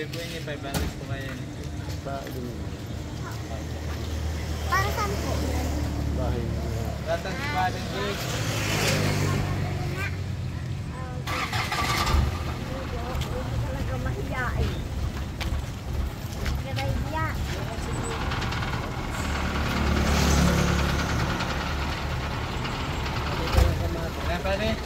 Pwede po yun, 500 po kaya. Para saan po? Bahay. Ratang Baling Gate. Talaga mahiyain. Kaya Ayan pa rin.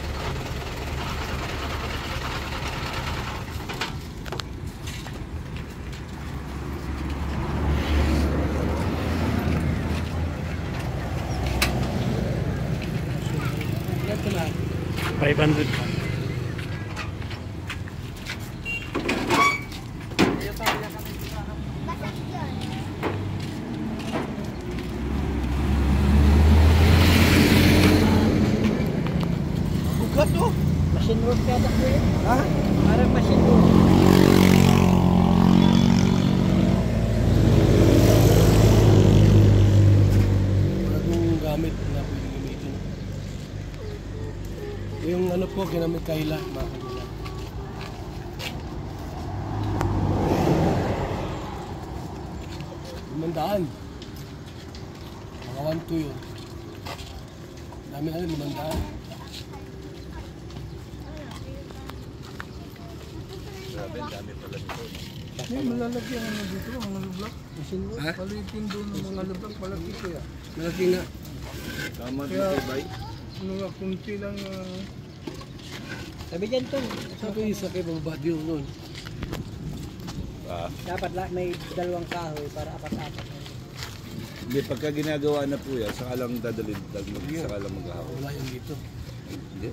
$500. Bugat oh. Machine work yata po yun. Ha? Parang machine work. Bagong gamit na pwede gamitin. Yung ano po, ginamit kaila, mga kanila. Limandaan. Mga 1-2 yun. Dami na rin, 500. Grabe, dami pala nito. May malalagyan ano dito, mga lublak. Ha? Palitin doon ng mga lublak, malaki kaya. Malaki nga. Tama din Kaya- kay Bay. Ano nga, kunti lang. Sabi dyan to. Sabi isa kayo bababa din noon. Dapat may dalawang kahoy para apat-apat. Hindi, pagka ginagawa na po yan, saka lang dadalhin, saka lang maghahapon. Wala yung dito. Hindi.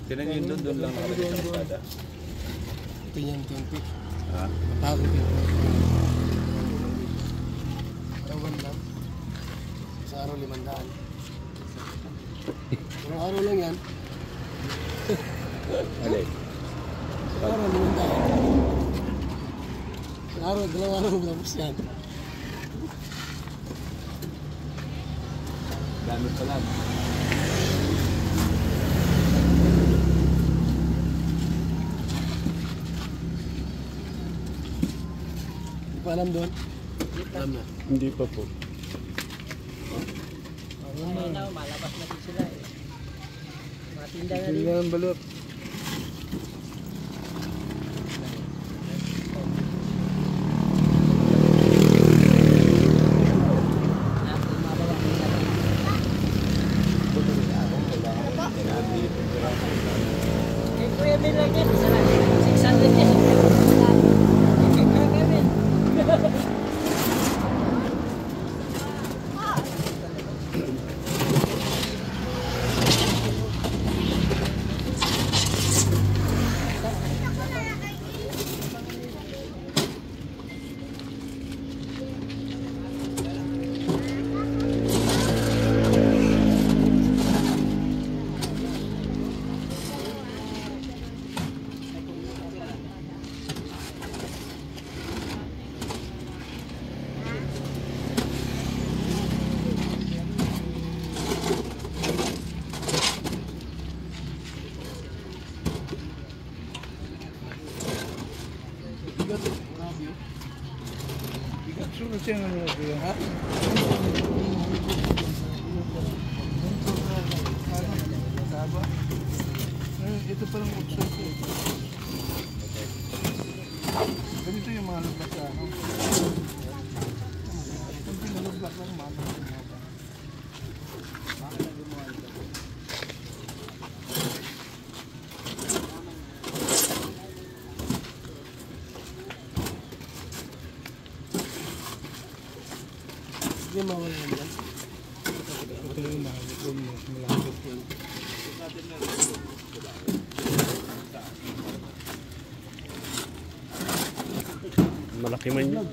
Tinan yun doon lang nakalagay sa kalsada. Ito yung tempi. Ha? Matawag dito. Ewan lang. Sa araw 500. Parang araw lang yan. Alay. Sa araw 500. Sa araw, 2 araw tapos yan. Dami pala. Hindi pa alam doon? Alam na. Hindi pa po. Ayun na, malabas na din sila eh. Matinda na Hindi rin. ang balot. Eh, Kuya Mel lang yan. Isa lang. 600 yan. Eh, Kuya Mel. Bigat. Grabe. Bigat sulo siya ng mga kaya. Ha? Ito palang option ko. Ganito yung mga lublak sa ano. Kunti na lublak lang, mga Hindi mawala yan. ito yung malapit yun. Malaki man yun.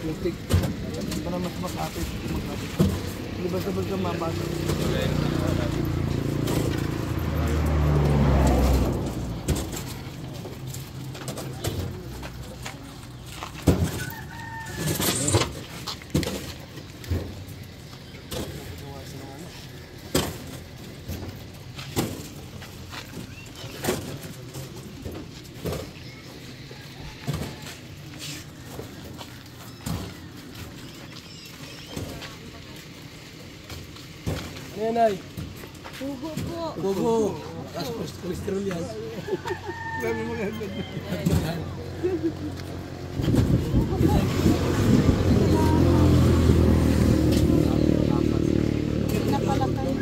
putik. Para mas makapit. Libas-libas ka mabasa. Ano yan, Nay? Pugo po. Gogo. Kaso cholesterol yan. Sabi mo nga. Na pala kayo.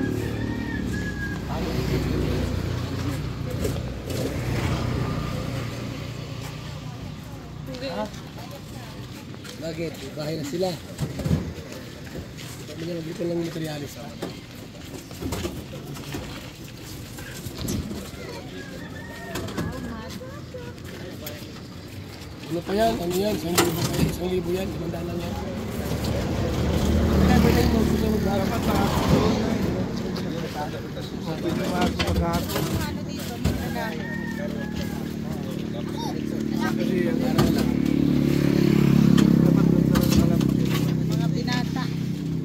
Bakit? Bahay na sila. Sabi niya, maglipan lang yung materialis. Ano pa yan? Ano yan? 1,000 pa yan? 1,000 yan? 500 lang yan? Kaya ba tayo gusto magharap? Pwede maghapon. Ano dito? Magkanahin. Kasi yan. Mga binata.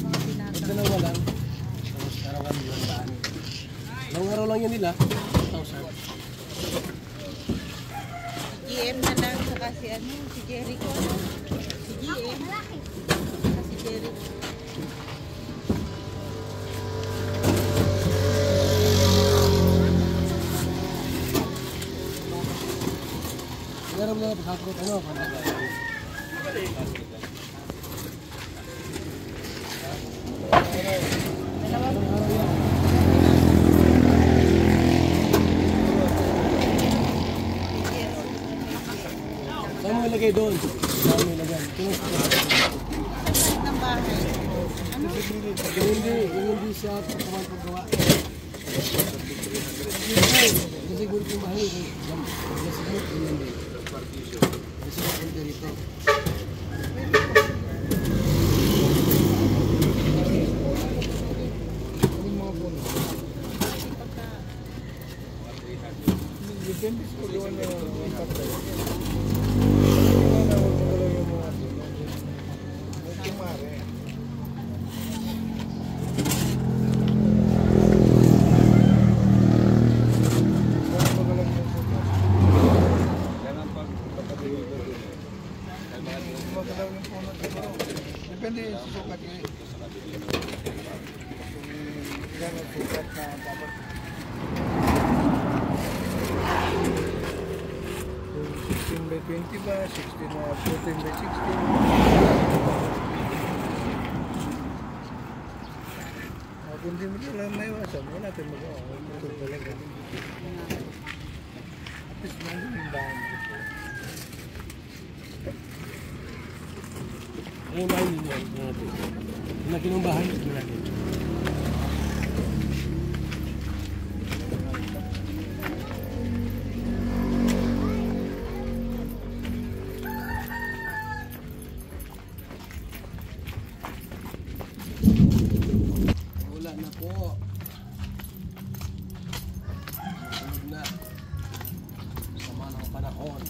Mga binata. Pag dalawa lang, tapos karawan yung daan. Ilang araw lang yan nila, 1,000. GM na lang saka si ano, si Jericho. Si GM. Saka si Jericho. Ilang araw lang pagkakot, ano? Saan mo ilagay doon? Saan mo ilagay? Saan ng bahay? Ano? Yung hindi siya paggawa. Kasi siguro yung bahay, kasi siguro yung hindi. Kasi siguro dito. Depende sa paggawa niya ng kapatid. Depende sa sukat niya. Kung ilan ang sukat na dapat 16 by 20 ba? 16 na 14 by 16. Kung di mo lang maiwasan, wala natin magawa. Ito talaga. At least nandun yung bahan. Ano yung bahay ninyo? Yung laki ng bahay, ito natin. Wala na po. Susunod na. Sama ng panahon.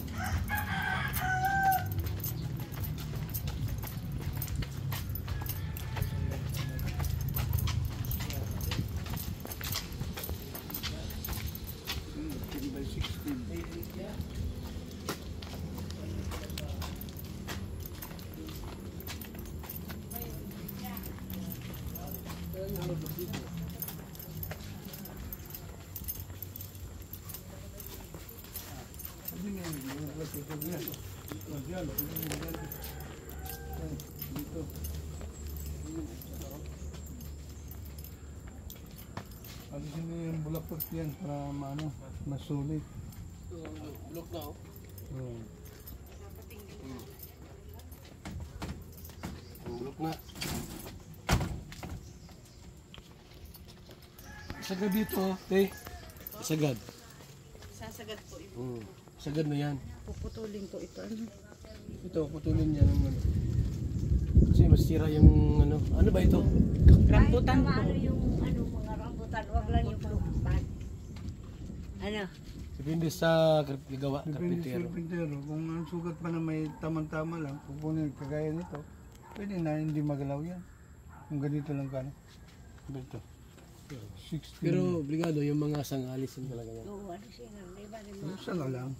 By 16. Alisin mo yung bulakot yan para maano, masulit. Bulok na, oh. Bulok na. Sagad dito, te. Sagad. Sasagad po ito. Sagad na yan. Puputulin ko ito. Ano? Ito, putulin niya ng ano. hindi masira yung ano. Ano ba ito? Rambutan po. Mga rambutan, wag lang yung lumpan. Ano? Depende sa gagawa, Depende sa karpintero. karpintero. Kung ang sugat pa na may tamang-tama lang, kukunin kagaya nito, pwede na hindi magalaw yan. Kung ganito lang ka. Ito. 16. Pero obligado yung mga sangalisin talaga yan. Oo, ano siya, di ba? Isa na lang.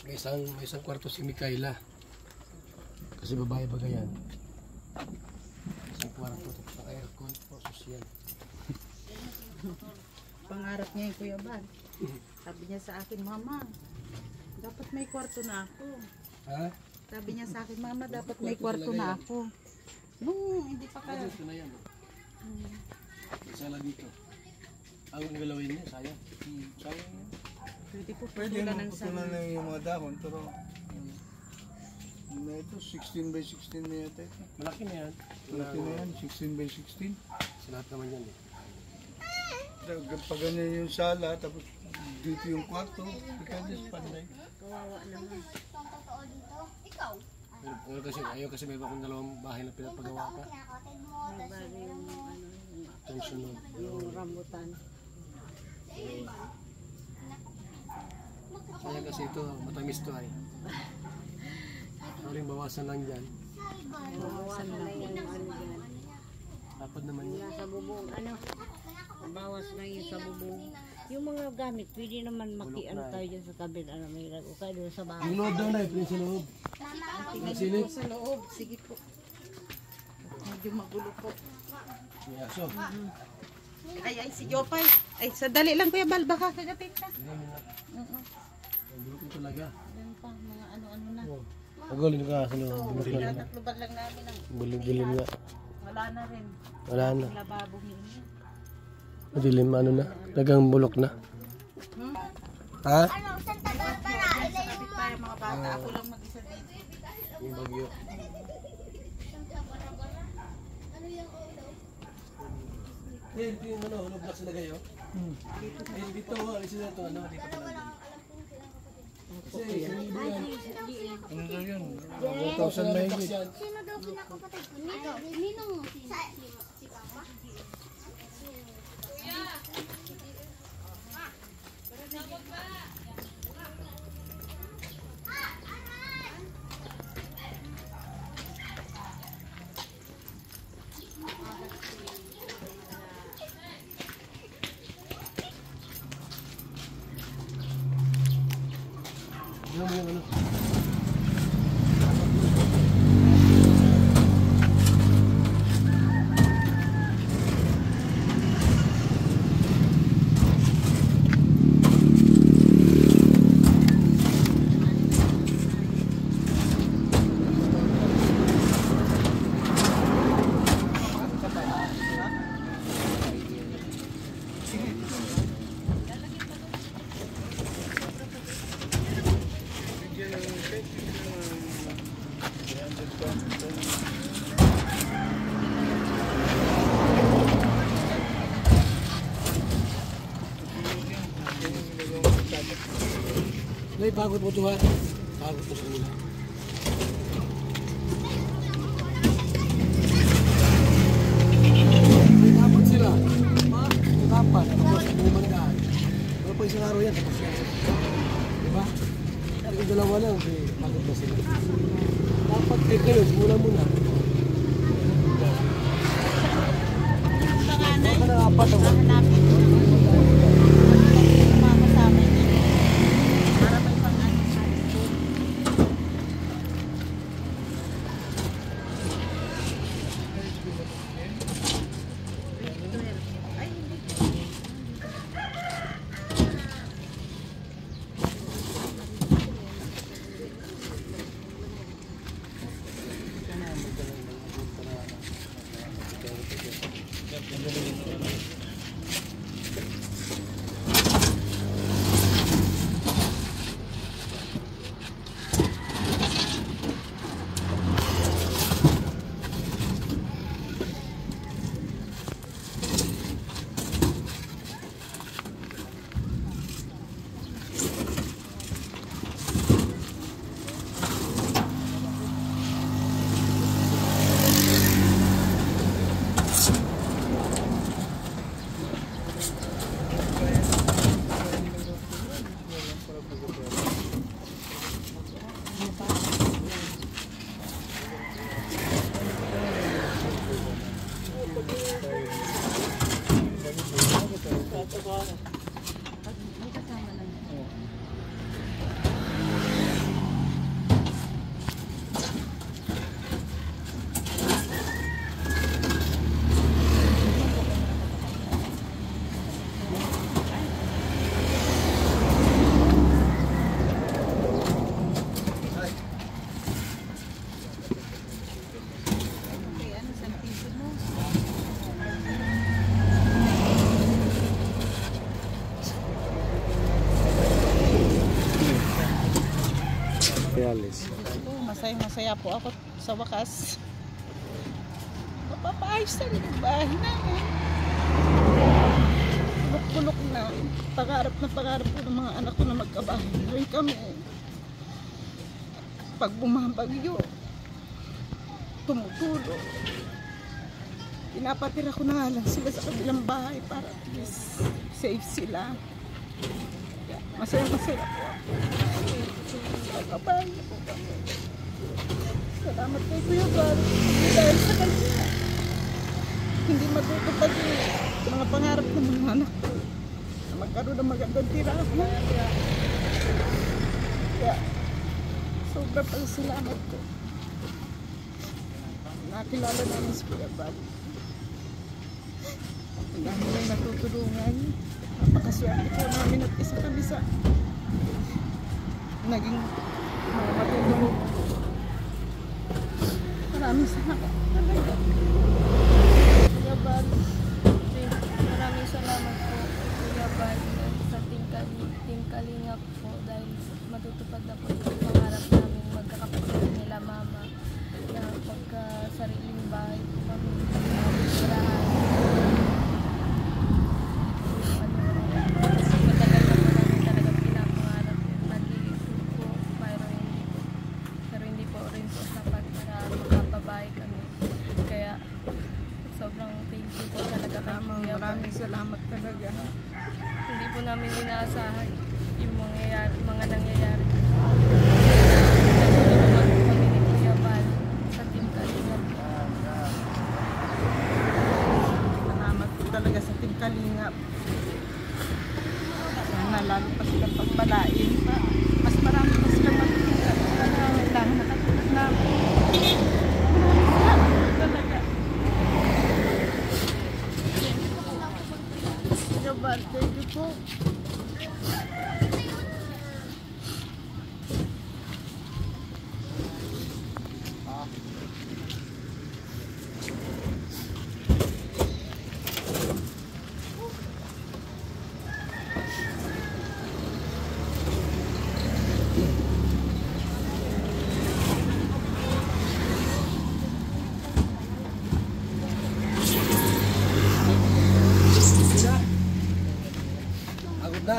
May isang kwarto si Mikaela. Kasi babae ba yan? Isang kwarto, tapos ang aircon, posos yan. Pangarap niya yung Kuya Bal. Sabi niya sa akin, Mama, dapat may kwarto na ako. Ha? Sabi niya sa akin, Mama, dapat may kwarto na ako. Nung hindi pa ka. Ito na yan. Isa lang dito. Ang galawin niya, sayang. Sayang yan. Pwede po Pwede putulan mo ng putulan sana. na yung mga dahon, pero na ito, 16 by 16 na yata ito. Malaki na yan. Malaki na yan, 16 by 16. Sa lahat naman yan eh. Pag ganyan yung sala, tapos dito yung kwarto, because panday. Kawawa naman. Pero kasi, ayaw kasi may bakong dalawang bahay na pinapagawa pa. May bago yung ano, Ang sunod. yung rambutan. Kaya kasi ito, matamis to ay. Maring bawasan lang dyan. Bawasan na yung ano dyan. Dapat naman yun. Nasa bubong, ano? Bawas na yung sa bubong. Yung mga gamit, pwede naman makiano tayo dyan sa kabila. Ano, may o kayo doon sa bahay. Yung load daw na, ito sa loob. Tingnan niyo po sa loob. Sige po. Medyo magulo po. May aso. Ay, si Jopay. Ay, sadali lang Kuya Bal. Baka kagatin ka. Ang bulok ko talaga. Yan pa, mga ano-ano na. Pagulin ka sa loob. Tinatakloban lang namin ang Bulim-bulim nga. wala na rin. Wala na. Lababo ninyo. Madilim ano na. Dagang bulok na. Ha? Kapit pa yung mga bata. Ako lang mag-isa dito. Yung bagyo. Eh, ito yung ano, hulog block sa lagay, oh. Eh, dito, alis na ito, ano, dito pa lang. Kasi, hindi yan. Ano daw yun? 2,000 mahigit. Sino daw pinakapatid ko? Ninong si Papa? Ano mo yung ano? Nay, bagot mo ito ha. Bagot mo sa kanila. May dapat sila. May dapat. Tapos may mandaan. Pero pag isang araw yan, tapos yan. Diba? Pero yung dalawa lang, okay, bagot na sila. Dapat kayo, simula muna. Baka na apat ako. Hanapin ko. Mama sa amin. Para may pang-ano sa school. Ay, hindi. Mayales. Masaya po ako sa wakas. Mapapaayos na rin yung bahay namin. Bulok-bulok na. Pangarap po ng mga anak ko na magkabahay na rin kami. Pag bumabagyo, tumutulo. Pinapatira ko na nga lang sila sa kabilang bahay para at least safe sila. Masaya po ako. Magkabahay na po kami. Salamat kay Kuya Val. Dahil sa kanya, hindi matutupad yung mga pangarap ng mga anak ko na magkaroon ng magandang tirahan. Kaya, sobrang pasalamat ko. Nakilala namin si Kuya Val. Ang dami lang natutulungan. Napakaswerte po namin at isa kami sa naging mga matulungan. Maraming salamat talaga. Kuya Val, maraming salamat po Kuya Val sa Team Kalingap po dahil matutupad na po yung pangarap namin magkakapatid nila mama na pagka-sariling bahay po kami tirahan. Matagal na po namin talagang pinapangarap yun. Nag-iisip po pero hindi po rin po sapat para makapabahay kami. Kaya sobrang thank you po talaga kay Kuya Val. Maraming salamat talaga. Hindi po namin inaasahan yung mga nangyayari. Nagtulungan po kami ni Kuya Val sa Team Kalingap. Salamat po talaga sa Team Kalingap. Sana lalo pa silang pagpalain. Mas marami pa silang matulungan. Kailangan nakatulog namin. Salamat po talaga. Kuya Val, thank you po. Agad na.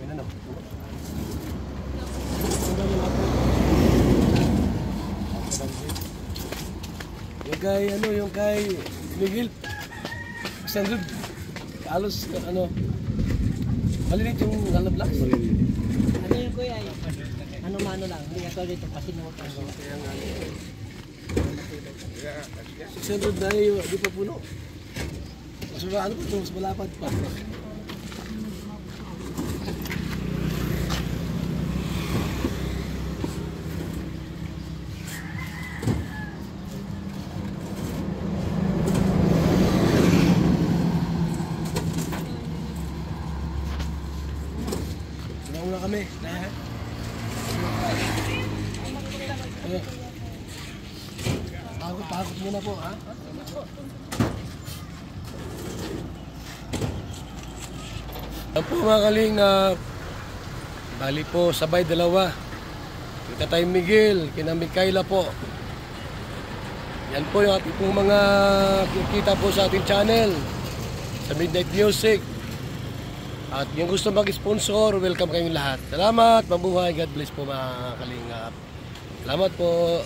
Yun ano. Yung kay Miguel. Sandud. Halos malilit yung halablas. Ano yun kuya? Ano-mano lang. Hindi ka dito pasinutan ko. Sandud na yun, di pa puno. Mas mas malapad pa. Sinauna kami. Pagod muna po, ha? Ang po mga Kalingap, bali po sabay dalawa. Kita tayo Miguel, kina Mikaela po. Yan po yung ating pong mga kikita po sa ating channel sa Midnight Music. At yung gusto mag-sponsor, welcome kayong lahat. Salamat, mabuhay, God bless po mga Kalingap. Salamat po.